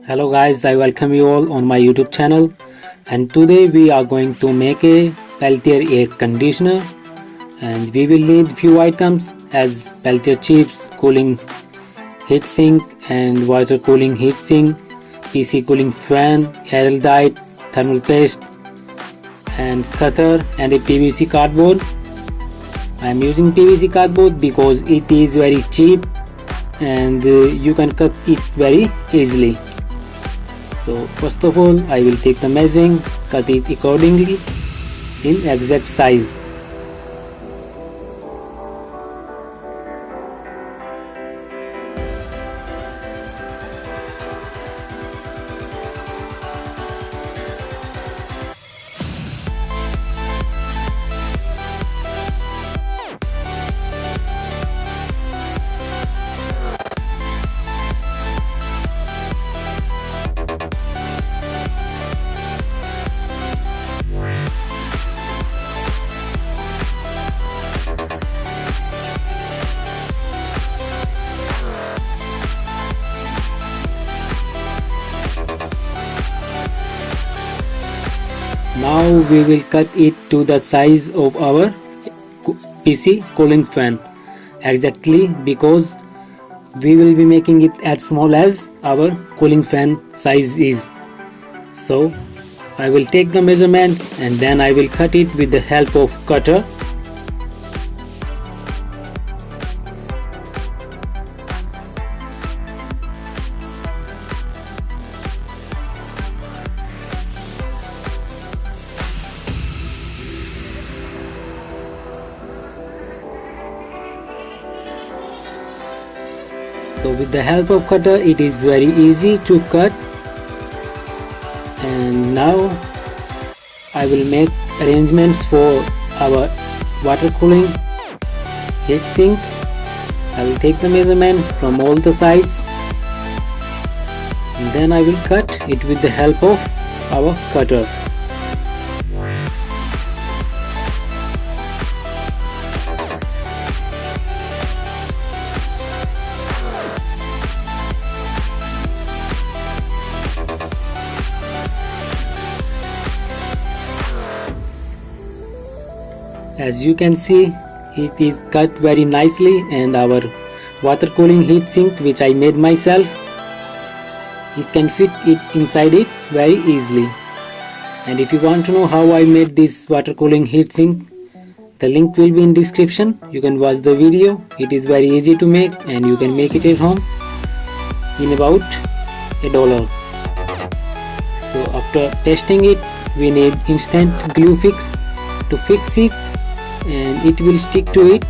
Hello guys, I welcome you all on my YouTube channel, and today we are going to make a Peltier air conditioner, and we will need few items as Peltier chips, cooling heatsink and water cooling heatsink, PC cooling fan, eraldite, thermal paste and cutter and a PVC cardboard. I am using PVC cardboard because it is very cheap and you can cut it very easily. So first of all, I will take the measuring, cut it accordingly in exact size. Now we will cut it to the size of our PC cooling fan exactly, because we will be making it as small as our cooling fan size is. So I will take the measurements and then I will cut it with the help of cutter. So with the help of cutter it is very easy to cut. And now I will make arrangements for our water cooling heatsink. I will take the measurement from all the sides and then I will cut it with the help of our cutter. As you can see, it is cut very nicely, and our water cooling heatsink, which I made myself, it can fit it inside it very easily. And if you want to know how I made this water cooling heatsink, the link will be in description. You can watch the video. It is very easy to make and you can make it at home in about $1. So after testing it, we need instant glue fix to fix it, and it will stick to it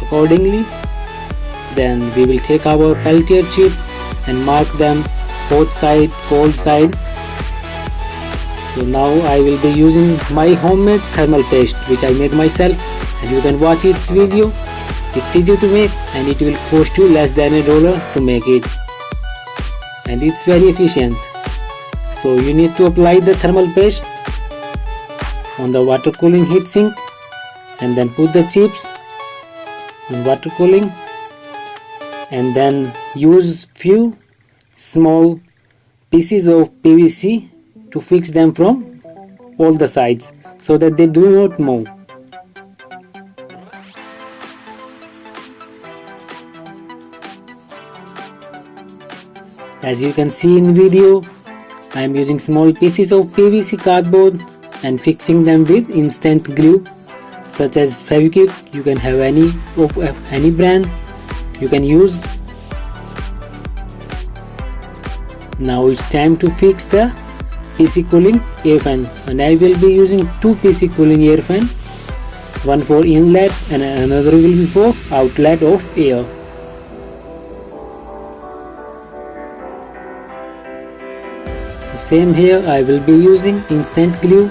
accordingly. Then we will take our Peltier chip and mark them hot side, cold side. So now I will be using my homemade thermal paste which I made myself, and you can watch its video. It's easy to make and it will cost you less than $1 to make it, and it's very efficient. So you need to apply the thermal paste on the water cooling heatsink and then put the chips in water cooling, and then use few small pieces of PVC to fix them from all the sides so that they do not move. As you can see in video, I am using small pieces of PVC cardboard and fixing them with instant glue such as Fevikwik. You can have any brand you can use. Now it's time to fix the PC cooling air fan, and I will be using two PC cooling air fan, one for inlet and another will be for outlet of air. So same here, I will be using instant glue.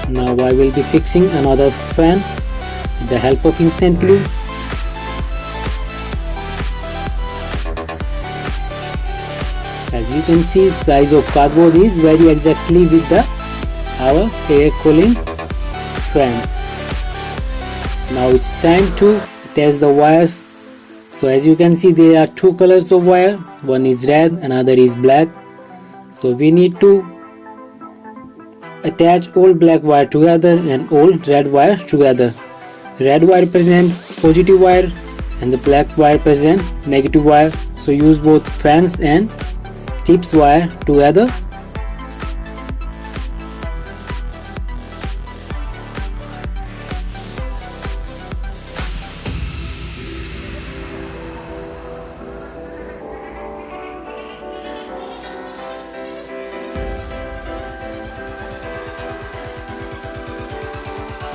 Now I will be fixing another fan with the help of instant glue. As you can see, size of cardboard is very exactly with our air cooling fan. Now it's time to attach the wires. So as you can see, there are two colors of wire. One is red, another is black. So we need to attach all black wire together and all red wire together. Red wire represents positive wire and the black wire represents negative wire. So use both fans and tips wire together.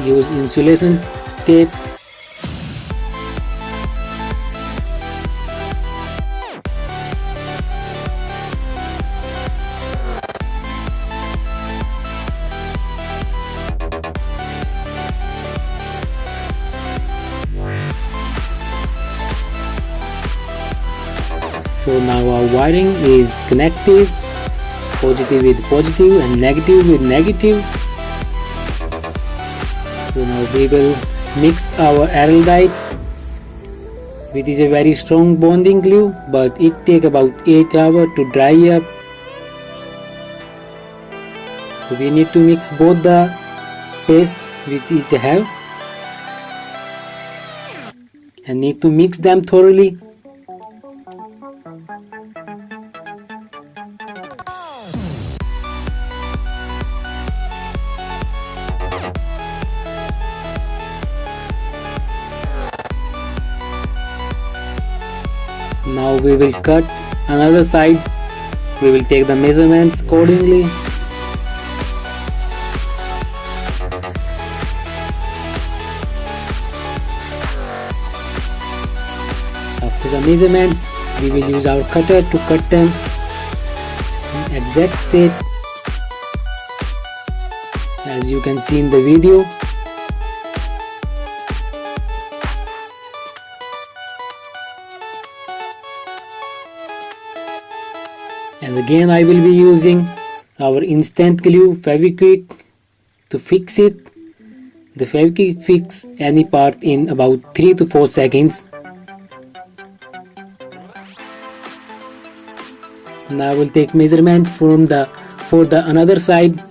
Use insulation tape. So now our wiring is connected, positive with positive and negative with negative. So now we will mix our Araldite, which is a very strong bonding glue, but it takes about 8 hours to dry up. So we need to mix both the paste which each have and need to mix them thoroughly. Now we will cut another side. We will take the measurements accordingly. After the measurements, we will use our cutter to cut them in exact shape as you can see in the video. And again I will be using our instant glue Fevikwik to fix it. The Fevikwik fix any part in about 3 to 4 seconds. Now I will take measurement for the another side.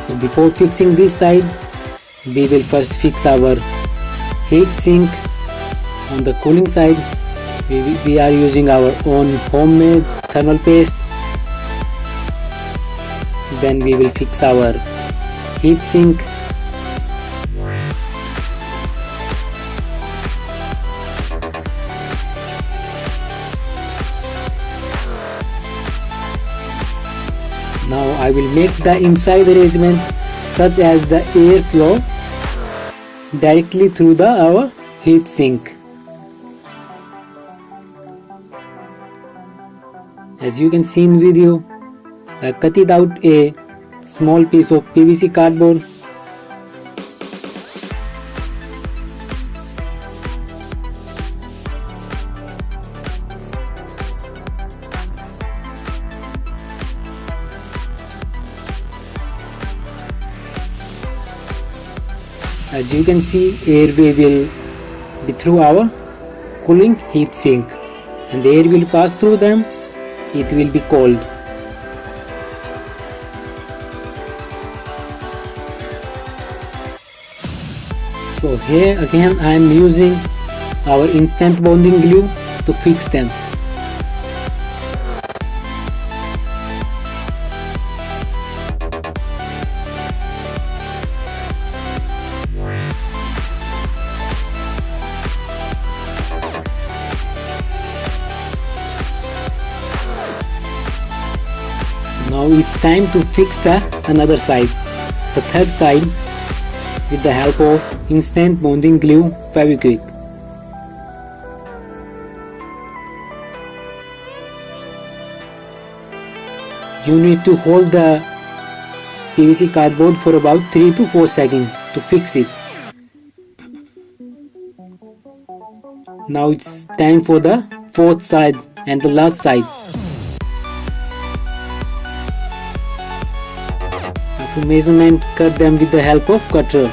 So before fixing this side, we will first fix our heat sink on the cooling side. We are using our own homemade thermal paste. Then we will fix our heat sink. Now I will make the inside arrangement such as the air flow directly through our heat sink. As you can see in video, I cut it out a small piece of PVC cardboard. As you can see, airway will be through our cooling heat sink and the air will pass through them. It will be cold. So here again I am using our instant bonding glue to fix them. Now it's time to fix the another side, the third side, with the help of instant bonding glue Fevikwik. You need to hold the PVC cardboard for about 3 to 4 seconds to fix it. Now it's time for the fourth side and the last side. After measurement, cut them with the help of cutter.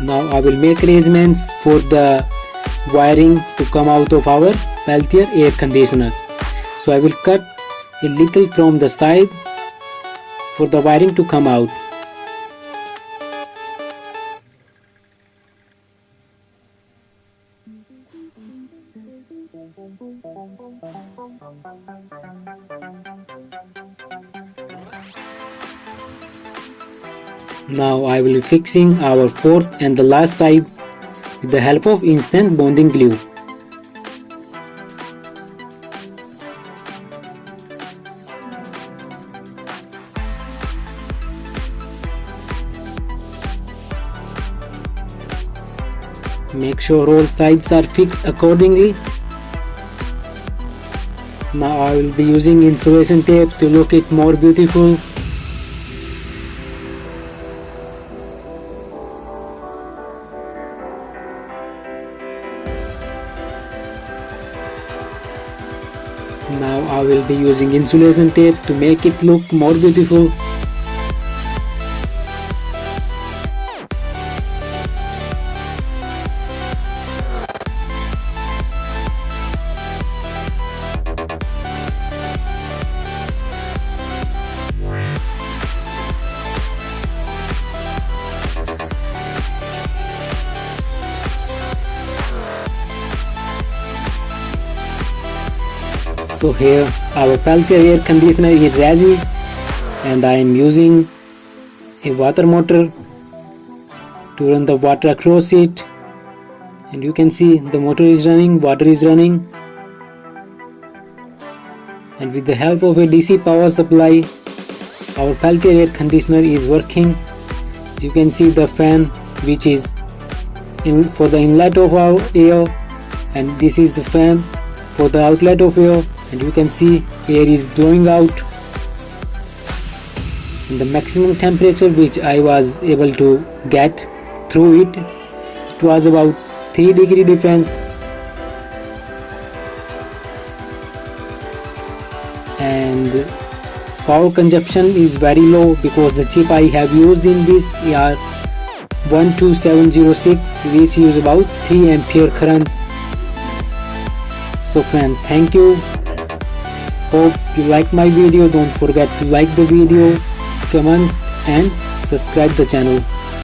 Now I will make arrangements for the wiring to come out of our Peltier air conditioner. So I will cut a little from the side for the wiring to come out. Now I will be fixing our fourth and the last side with the help of instant bonding glue. Make sure all sides are fixed accordingly. Now I will be using insulation tape to look it more beautiful. Now I will be using insulation tape to make it look more beautiful. So here our Peltier air conditioner is ready, and I am using a water motor to run the water across it, and you can see the motor is running, water is running, and with the help of a DC power supply our Peltier air conditioner is working. You can see the fan which is for the inlet of our air, and this is the fan for the outlet of air, and you can see air is blowing out. And the maximum temperature which I was able to get through it was about 3 degree difference, and power consumption is very low because the chip I have used in this are 12706 which use about 3 ampere current. So friend, thank you. Hope you like my video. Don't forget to like the video, comment and subscribe the channel.